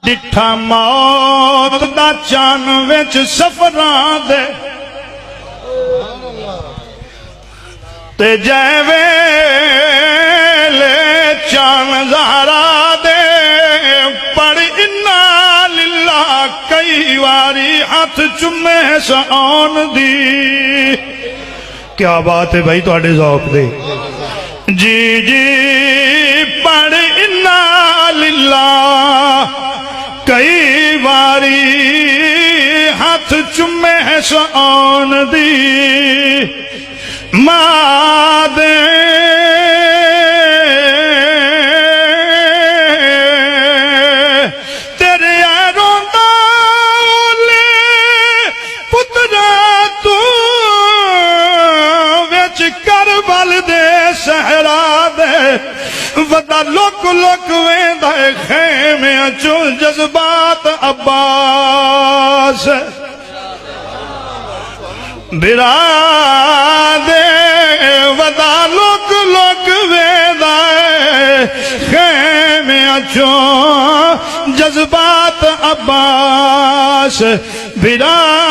ڈٹھا موت دا چان وچ سفراں دے تے جے ویلے چان زہرا دے پڑھ انا للہ کئی واری ہاتھ چمے سآن دی کیا بات ہے بھائی تواڈے ذوق دے جی جی پڑھ انا للہ کئی واری ہاتھ چمے سآن دی ماں دے تیرے روندا لے پترا تو وچ کربل دے صحرا دے ودا لوک لوک ویندا خیمے چوں جذبات عباس برادے ودا لوک لوک ویندا خیمے چوں جذبات عباس برادے